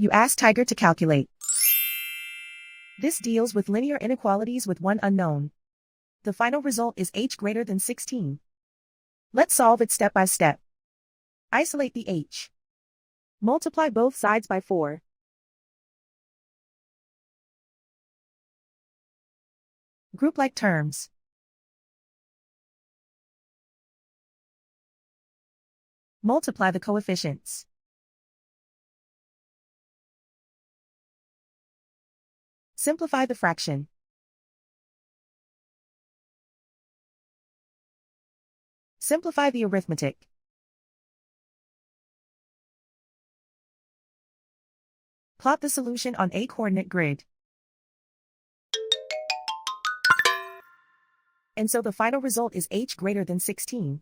You ask Tiger to calculate. This deals with linear inequalities with one unknown. The final result is h greater than 16. Let's solve it step by step. Isolate the h. Multiply both sides by 4. Group like terms. Multiply the coefficients. Simplify the fraction. Simplify the arithmetic. Plot the solution on a coordinate grid. And so the final result is h greater than 16.